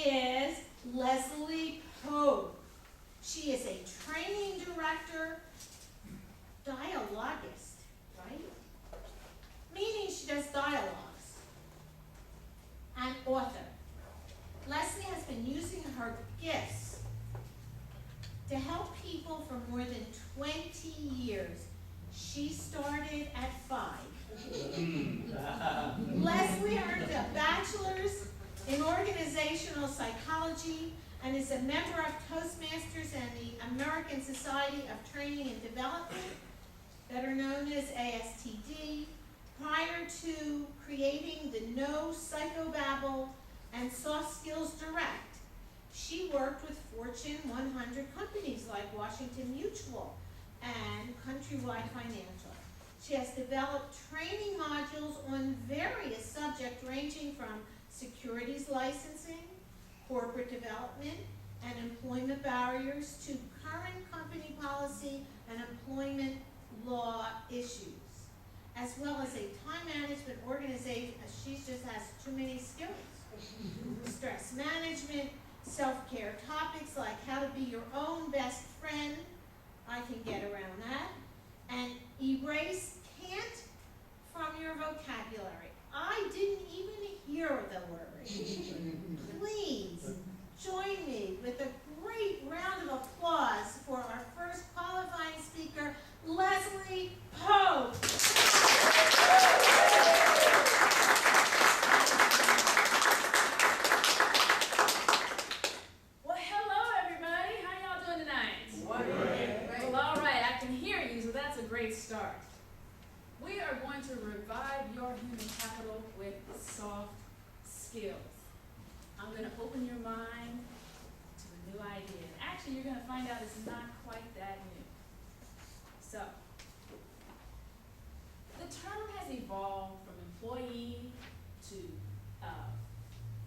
is Leslie Pogue. She is a training director, dialogist, right? Meaning she does dialogues, and author. Leslie has been using her gifts to help people for more than 20 years. She started at 5. Leslie earned a bachelor's in organizational psychology and is a member of Toastmasters and the American Society of Training and Development, better known as ASTD. Prior to creating the No Psychobabble and Soft Skills Direct, she worked with Fortune 100 companies like Washington Mutual and Countrywide Financial. She has developed training modules on various subjects ranging from securities licensing, corporate development, and employment barriers to current company policy and employment law issues, as well as a time management organization, as she just has too many skills. Stress management, self-care topics like how to be your own best friend, I can get around that, and erase can't from your vocabulary. I didn't even hear the word. Please join me with a great round of applause for our first qualifying speaker, Leslie Pogue. Well, hello everybody. How y'all doing tonight? Well, all right. I can hear you, so that's a great start. We are going to revive your human capital with soft skills. I'm going to open your mind to a new idea. And actually, you're going to find out it's not quite that new. So, the term has evolved from employee to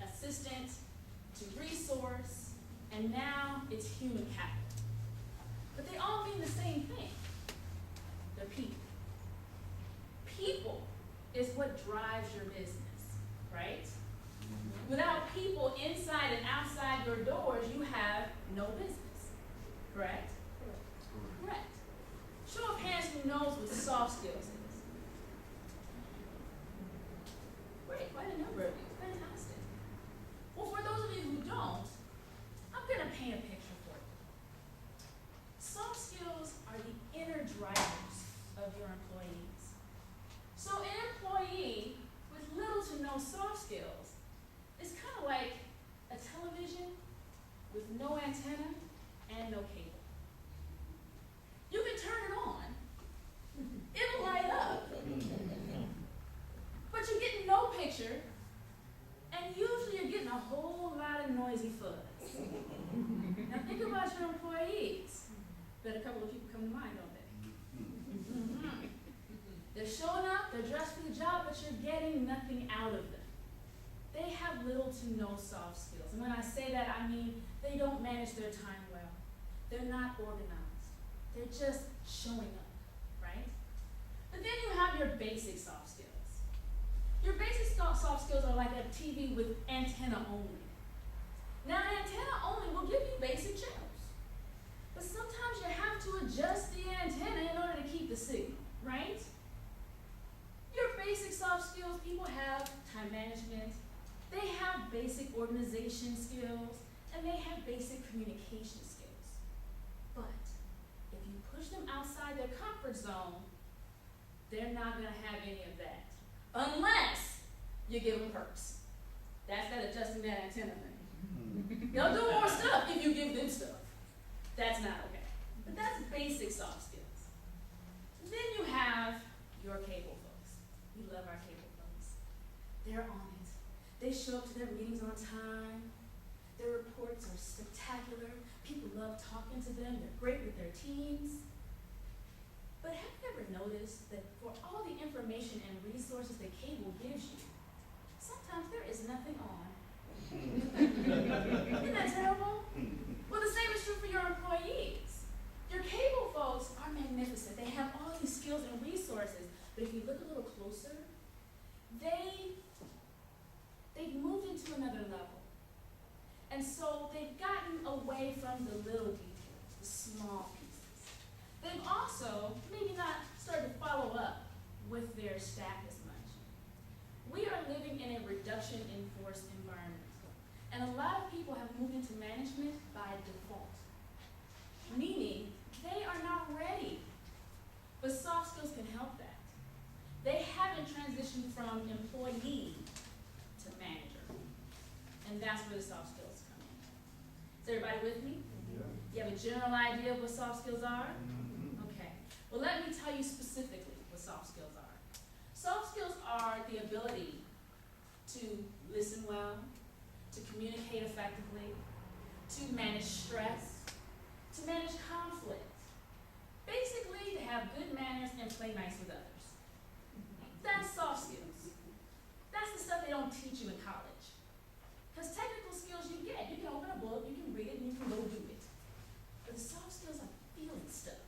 assistant to resource, and now it's human capital. But they all mean the same thing. They're people. People is what drives your business, right? Without people inside and outside your doors, you have no business, correct? Correct. Show of hands who knows what soft skills is. Great, quite a number of you. Fantastic. Well, for those of you who don't, I'm going to paint a picture for you. Soft skills are the inner drivers of your employees. So an employee with little to no soft skills is kind of like a television with no antenna and no cable. You can turn it on, it'll light up, but you're getting no picture, and usually you're getting a whole lot of noisy fuzz. Now think about your employees. Bet a couple of people come to mind, don't they? They're showing up, they're dressed for the job, but you're getting nothing out of them. They have little to no soft skills. And when I say that, I mean they don't manage their time well. They're not organized. They're just showing up, right? But then you have your basic soft skills. Your basic soft skills are like a TV with antenna only. Now, antenna only will give you basic channels. But sometimes you have to adjust the antenna in order to keep the signal, right? Your basic soft skills, people have time management, they have basic organization skills, and they have basic communication skills. But if you push them outside their comfort zone, they're not going to have any of that. Unless you give them perks. That's that adjusting that antenna thing. They'll do more stuff if you give them stuff. That's not okay. But that's basic soft skills. Then you have your cable folks. We love our cable folks. They're on it. They show up to their meetings on time. Their reports are spectacular. People love talking to them. They're great with their teams. But have you ever noticed that for all the information and resources that cable gives you, sometimes there is nothing on? Isn't that terrible? Well, the same is true for your employees. Your cable folks are magnificent. They have all these skills and resources. But if you look a little closer, they've moved into another level. from the little details, the small pieces. They've also maybe not started to follow up with their staff as much. We are living in a reduction in force environment, and a lot of people have moved into management by default, meaning they are not ready. But soft skills can help that. They haven't transitioned from employee to manager, and that's where the soft skills come in. Is everybody with me? Yeah. You have a general idea of what soft skills are? Okay. Well, let me tell you specifically what soft skills are. Soft skills are the ability to listen well, to communicate effectively, to manage stress, to manage conflict. Basically, to have good manners and play nice with others. That's soft skills. That's the stuff they don't teach you in college. Because technical skills you get. You can open a book, you can read it, and you can go do it. But the soft skills are feeling stuff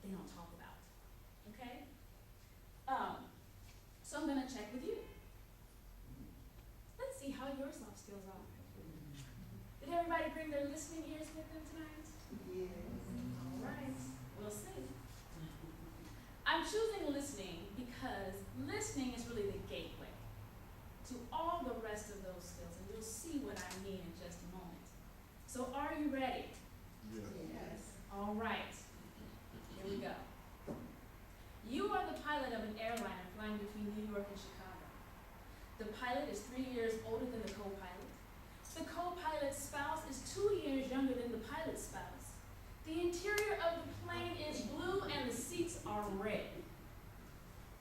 they don't talk about. Okay? So I'm going to check with you. Let's see how your soft skills are. Did everybody bring their listening ears with them tonight? Yes. All right. We'll see. I'm choosing listening because listening is really the gateway to all the rest of those skills, and you'll see what I mean in just a moment. So are you ready? Yeah. Yes. All right. Here we go. You are the pilot of an airliner flying between New York and Chicago. The pilot is 3 years older than the co-pilot. The co-pilot's spouse is 2 years younger than the pilot's spouse. The interior of the plane is blue and the seats are red.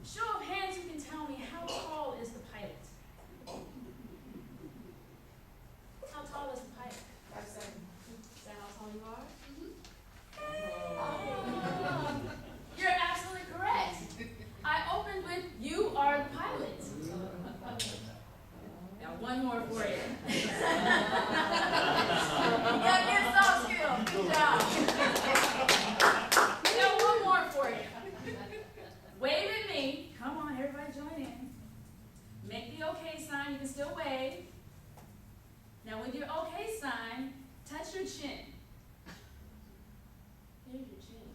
Show of hands, you can tell me, how tall is the pilot? How tall is the pilot? 5 seconds. Is that how tall you are? You're absolutely correct. I opened with, you are the pilot. Now one more for you. Yeah, good soft skills. Good job. Now one more for you. Wave at me. Come on, everybody join in. Make the okay sign. You can still wave. Now with your okay sign, touch your chin. Here's your chin.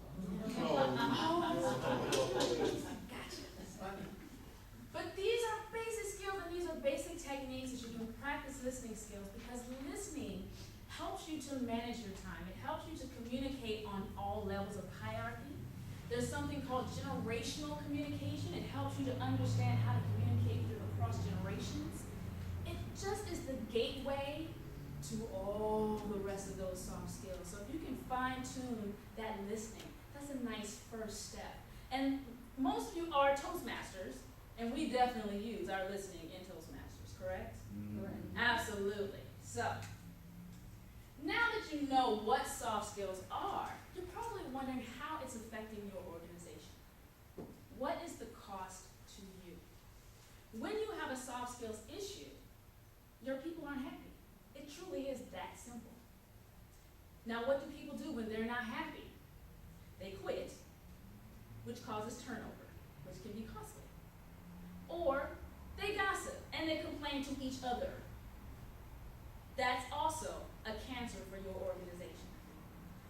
Gotcha. But these are basic skills, and these are basic techniques that you can practice listening skills, because listening helps you to manage your time. It helps you to communicate on all levels of hierarchy. There's something called generational communication. It helps you to understand how to communicate across generations. It just is the gateway to all the rest of those soft skills. So if you can fine-tune that listening, that's a nice first step. And most of you are Toastmasters, and we definitely use our listening in Toastmasters, correct? Correct. Absolutely. So, now that you know what soft skills are, you're probably wondering how it's affecting your organization. What is the cost to you? When you have a soft skills issue, your people aren't happy. It truly is that simple. Now, what do people do when they're not happy? They quit, which causes turnover, which can be costly. Or they gossip and they complain to each other. That's also a cancer for your organization.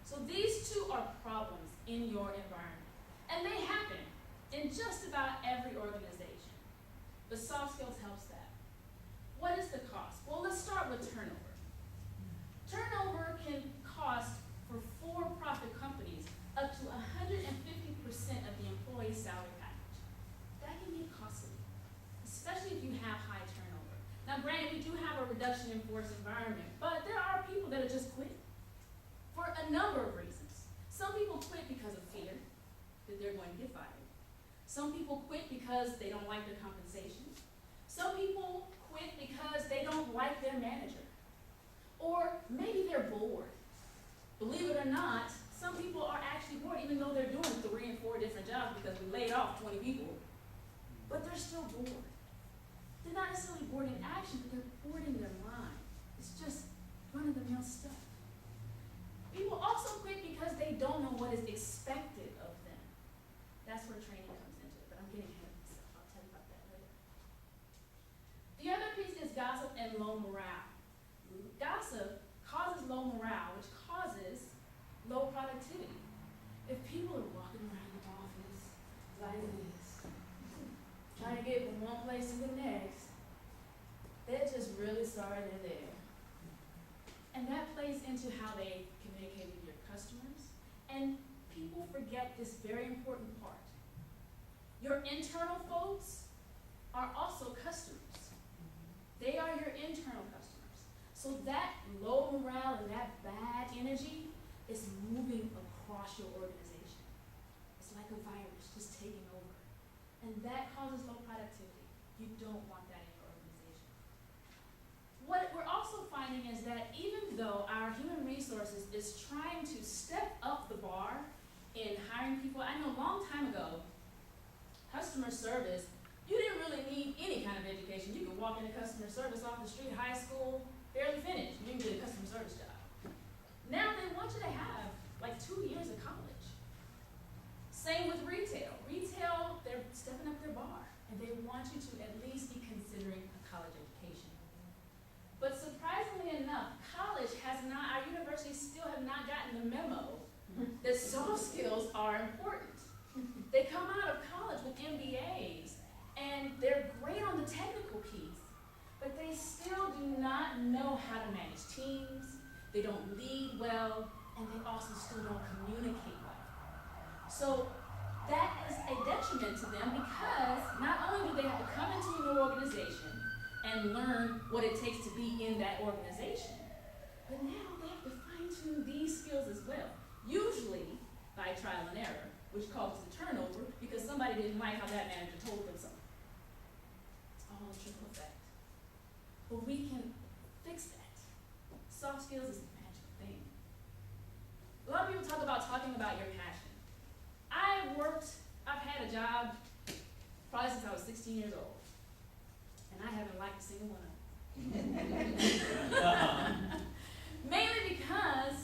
So these two are problems in your environment, and they happen in just about every organization. But soft skills helps that. What is the cost? Well, let's start with turnover. Turnover can cost, for for-profit companies, up to 150% of the employee's salary package. That can be costly, especially if you have high turnover. Now, granted, we do have a reduction in force environment, but there are people that are just quitting for a number of reasons. Some people quit because of fear that they're going to get fired. Some people quit because they don't like their compensation. Some people quit because they don't like their manager. Or maybe they're bored. Believe it or not, some people are actually bored, even though they're doing 3 and 4 different jobs because we laid off 20 people. But they're still bored. They're not necessarily bored in action, but they're bored in their mind. It's just run-of-the-mill stuff. People also quit because they don't know what is expected of them. That's where training comes into it, but I'm getting ahead of myself. I'll tell you about that later. The other piece is gossip and low morale. Gossip causes low morale, which causes place to the next, they're just really sorry they're there. And that plays into how they communicate with your customers. And people forget this very important part. Your internal folks are also customers. They are your internal customers. So that low morale and that bad energy is moving across your organization. It's like a virus just taking over. And that causes low productivity. You don't want that in your organization. What we're also finding is that even though our human resources is trying to step up the bar in hiring people, I know a long time ago, customer service, you didn't really need any kind of education. You could walk into customer service off the street, high school, barely finished, you can get a customer service job. Now they want you to have like 2 years of college. Same with retail. Retail, they're stepping up their bar, and they want you to at least be considering a college education. But surprisingly enough, college has not, our universities still have not gotten the memo that soft skills are important. They come out of college with MBAs, and they're great on the technical piece, but they still do not know how to manage teams, they don't lead well, and they also still don't communicate well. So that is a detriment to them because not only do they have to come into a new organization and learn what it takes to be in that organization, but now they have to fine-tune these skills as well, usually by trial and error, which causes the turnover because somebody didn't like how that manager told them something. It's all a trickle effect. But we can fix that. Soft skills is a magic thing. A lot of people talk about your passion. I've had a job probably since I was 16 years old, and I haven't liked a single one of them. Mainly because,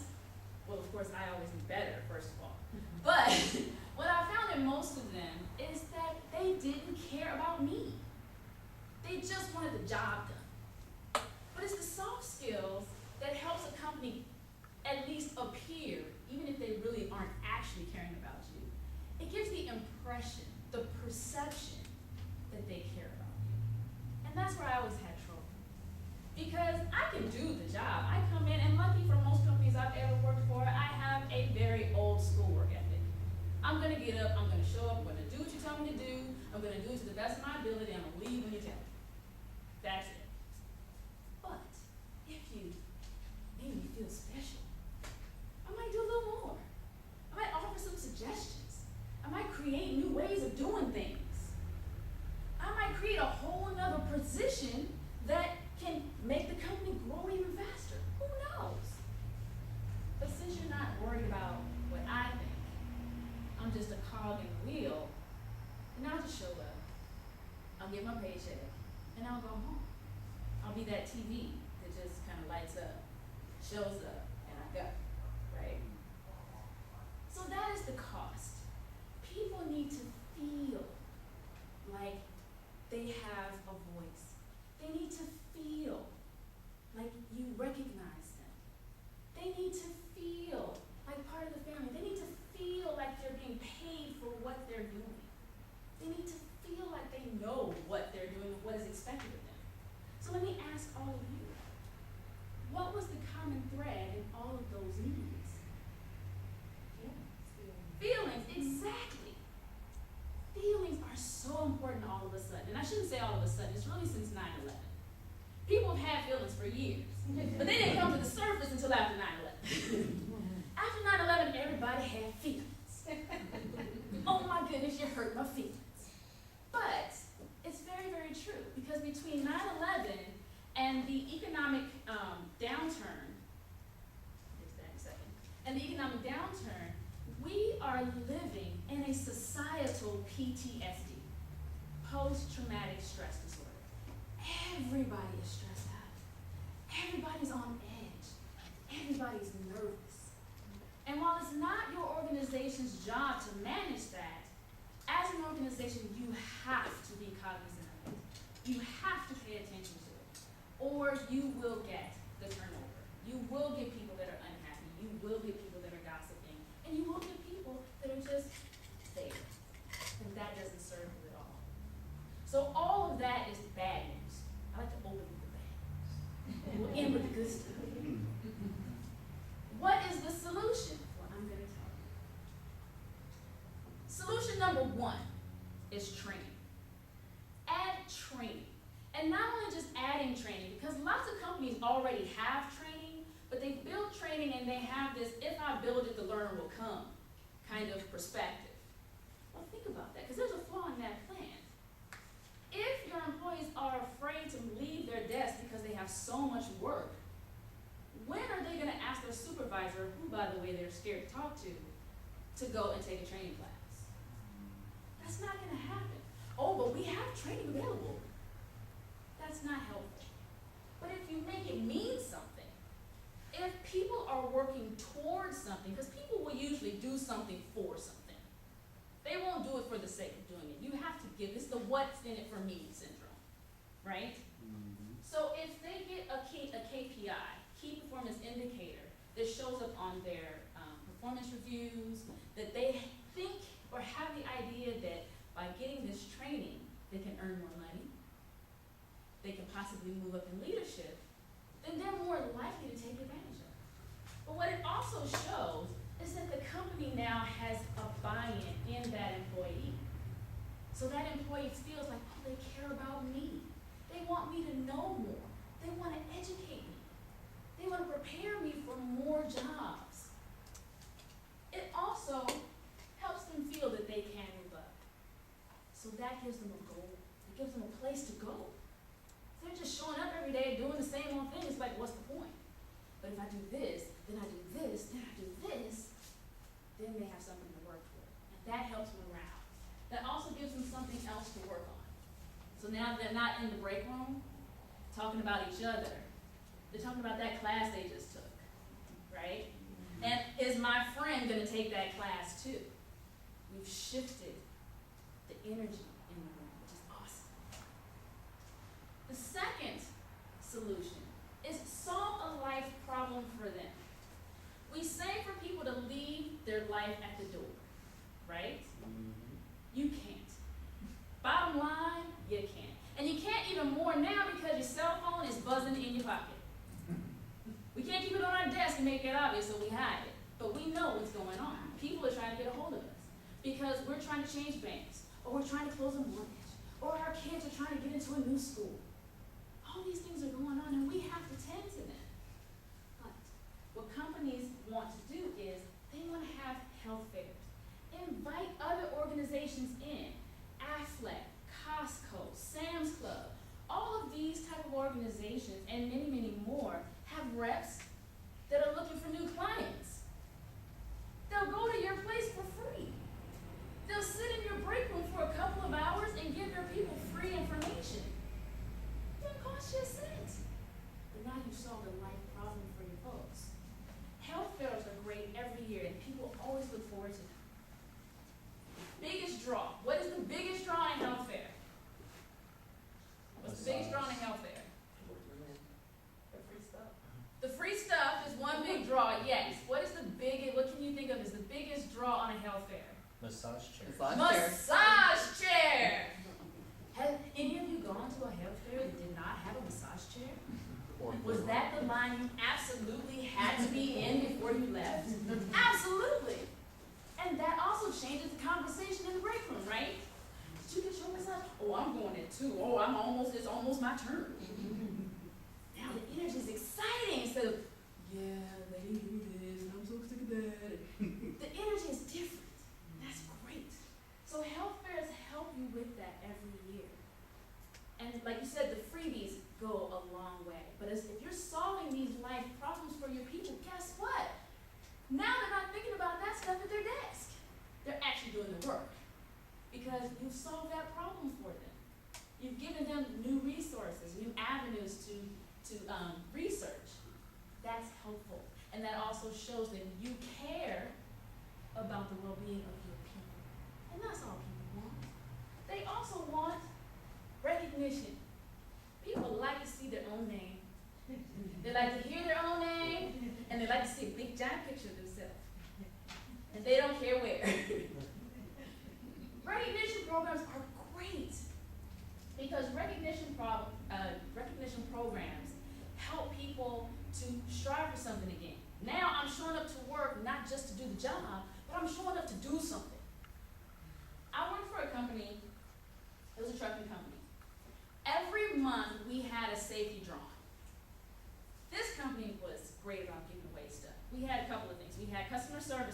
well, of course, I always knew better, first of all. But what I found in most of them is that they didn't care about me. They just wanted the job done. But it's the soft skills that helps a company at least appear, even if they really aren't actually caring about you. It gives the impression, the perception that they care about you. And that's where I always had trouble. Because I can do the job. I come in, and lucky for most companies I've ever worked for, I have a very old school work ethic. I'm gonna get up, I'm gonna show up, I'm gonna do what you tell me to do, I'm gonna do it to the best of my ability, and I'm gonna leave when you tell me. That's it. But if you made me feel special, I might do a little more. I might offer some suggestions. I might create new ways of doing things. I might create a whole nother position that can make the company grow even faster. Who knows? But since you're not worried about what I think, I'm just a cog in the wheel, and I'll just show up. I'll get my paycheck, and I'll go home. I'll be that TV that just kind of lights up, shows up, and I go, right? So that is the cost. People need to feel like they have a voice. They need to feel like you recognize them. They need to feel like part of the family. They need to feel like they're being paid for what they're doing. They need to feel like they know what they're doing and what is expected of them. So let me ask all of you, what was the common thread in all of those needs? Feelings, exactly. Feelings are so important all of a sudden. And I shouldn't say all of a sudden, it's really since 9/11. People have had feelings for years, but they didn't come to the surface until after 9/11. After 9/11, everybody had feelings. Oh my goodness, you hurt my feelings. But it's very, very true, because between 9/11 and the economic downturn, we are living in a societal PTSD, post-traumatic stress disorder. Everybody is stressed out. Everybody's on edge. Everybody's nervous. And while it's not your organization's job to manage that, as an organization, you have to be cognizant of it. You have to pay attention to it, or you will get the turnover. You will get people that are unhappy. You will get people that are gossiping. And you will get people that are just there. And that doesn't serve you at all. So all of that one is training. Add training. And not only just adding training, because lots of companies already have training, but they build training and they have this, if I build it, the learner will come kind of perspective. Well, think about that, because there's a flaw in that plan. If your employees are afraid to leave their desk because they have so much work, when are they going to ask their supervisor, who, by the way, they're scared to talk to go and take a training class? That's not going to happen. Oh, but we have training available. That's not helpful. But if you make it mean something, if people are working towards something, because people will usually do something for something. They won't do it for the sake of doing it. You have to give, it's the what's in it for me syndrome, right? Mm-hmm. So if they get a KPI, key performance indicator, that shows up on their performance reviews, that they think or have the idea that by getting this training, they can earn more money, they can possibly move up in leadership, then they're more likely to take advantage of it. But what it also shows is that the company now has a buy-in in that employee. So that employee feels like, oh, they care about me. They want me to know more. They want to educate me. They want to prepare me for more jobs. It also helps them feel that they can move up. So that gives them a goal. It gives them a place to go. If they're just showing up every day doing the same old thing, it's like, what's the point? But if I do this, then I do this, then I do this, then they have something to work with. And that helps morale. That also gives them something else to work on. So now they're not in the break room talking about each other. They're talking about that class they just took, right? And is my friend going to take that class too? We've shifted the energy in the room, which is awesome. The second solution is solve a life problem for them. We say for people to leave their life at the door, right? Mm-hmm. You can't. Bottom line, you can't. And you can't even more now because your cell phone is buzzing in your pocket. We can't keep it on our desk and make it obvious, so we hide it. But we know what's going on. People are trying to get a hold of us because we're trying to change banks, or we're trying to close a mortgage, or our kids are trying to get into a new school. All these things are going on, and we have to tend to them. But what companies want to do is they want to have health fairs. Invite other organizations in. AFLEC, Costco, Sam's Club. All of these type of organizations, and many, many more, have reps that are looking for new clients. They'll go to your place for free. They'll sit in your break room for a couple of hours and give their people free information. It doesn't cost you a cent. But now you've solved a life problem for your folks. Health fairs are great every year, and people always look forward to them. Biggest draw. What is the biggest draw in health fair? What's the biggest draw in a health fair? The free stuff. The free stuff is one big draw, yes. What is the biggest, what can you think of as the biggest draw on a health fair? Massage chair. Massage chair! Have any of you gone to a health fair that did not have a massage chair? Was that the line you absolutely had to be in before you left? Absolutely! And that also changes the conversation in the break room, right? Did you get your massage? Oh, I'm going in too. Oh, it's almost my turn. Now the energy is exciting instead of, yeah, let me do this, and I'm so sick of that. The energy is different. That's great. So health fairs help you with that every year. And like you said, the freebies go a long way. But if you're solving these life problems for your people, guess what? Now they're not thinking about that stuff at their desk. They're actually doing the work because you've solved that problem for them. You've given them new resources, new avenues to research. That's helpful. And that also shows that you care about the well-being of your people. And that's all people want. They also want recognition. People like to see their own name. They like to hear their own name, and they like to see a big giant picture of themselves. And they don't care where. Recognition programs are great because recognition programs help people to strive for something again. Now I'm showing up to work not just to do the job, but I'm showing up to do something. I work for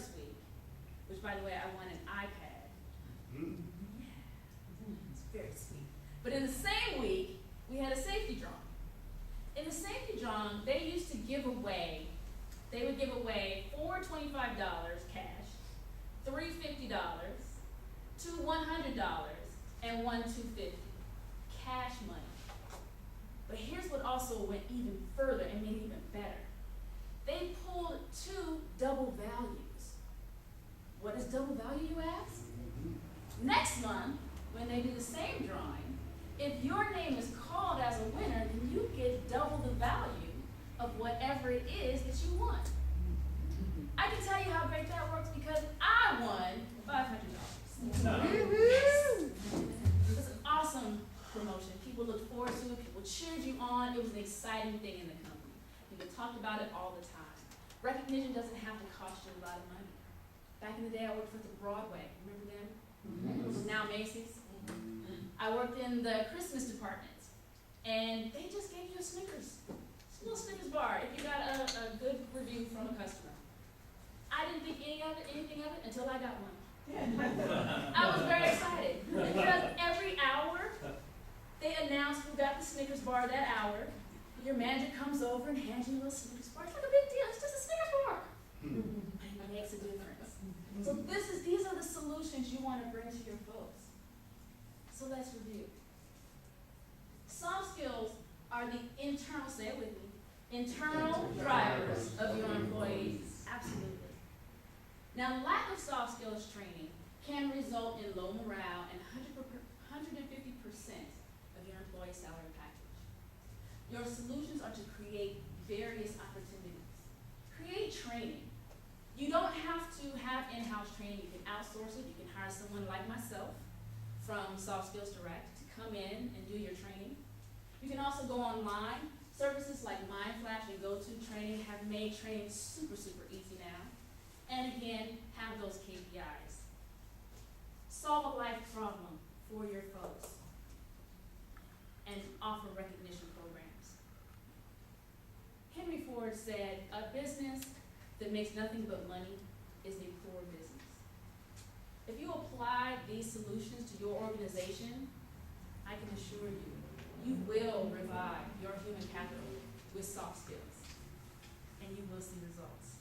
first week, which by the way, I won an iPad. It's very sweet. But in the same week, we had a safety drawing. In the safety drawing, they used to give away, they would give away $4 $25 cash, $3 $50, $2 $100, and $1 $250. Cash money. But here's what also went even further and made it even better. They pulled 2 double values. What is double value, you ask? Next month, when they do the same drawing, if your name is called as a winner, then you get double the value of whatever it is that you won. I can tell you how great that works because I won $500. It was an awesome promotion. People looked forward to it. People cheered you on. It was an exciting thing in the company. People talked about it all the time. Recognition doesn't have to cost you a lot of money. Back in the day, I worked for the Broadway. Remember them? It was now Macy's. I worked in the Christmas department, and they just gave you a Snickers. Just a little Snickers bar if you got a good review from a customer. I didn't think anything of it until I got one. I was very excited because every hour they announce who got the Snickers bar that hour. Your manager comes over and hands you a little Snickers bar. It's like a big deal. It's just a Snickers bar. It makes a difference. So these are the solutions you want to bring to your folks. So let's review. Soft skills are the internal, say it with me, internal drivers of your employees. Absolutely. Now, lack of soft skills training can result in low morale and 150% of your employee salary package. Your solutions are to create various opportunities. Create training. You don't have to have in-house training. You can outsource it. You can hire someone like myself from Soft Skills Direct to come in and do your training. You can also go online. Services like MindFlash and GoToTraining have made training super, super easy now. And again, have those KPIs. Solve a life problem for your folks and offer recognition programs. Henry Ford said, a business that makes nothing but money is a poor business. If you apply these solutions to your organization, I can assure you, you will revive your human capital with soft skills, and you will see results.